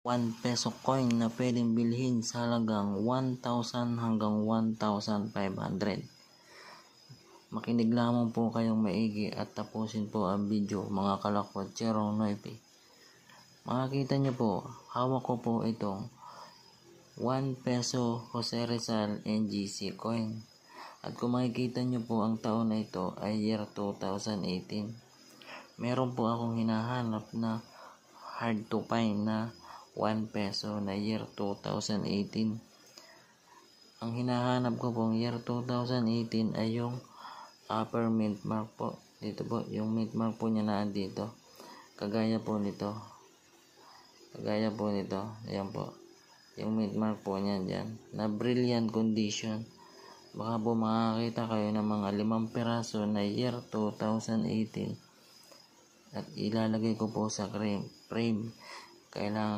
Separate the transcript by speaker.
Speaker 1: 1 peso coin na pwedeng bilhin sa halagang 1,000 hanggang 1,500. Makinig lamang po kayong maigi at tapusin po ang video, mga kalakwatsero noipi. Makikita nyo po, hawak ko po itong 1 peso Jose Rizal NGC coin. At kung makikita nyo po, ang taon na ito ay year 2018. Meron po akong hinahanap na hard to find na 1 peso na year 2018. Ang hinahanap ko pong year 2018 ay yung upper mint mark po. Dito po, yung mint mark po niya na dito. Kagaya po nito. Ayan po. Yung mint mark po niya dyan. Na brilliant condition. Baka po makakita kayo ng mga 5 piraso na year 2018. At ilalagay ko po sa frame. Kailangan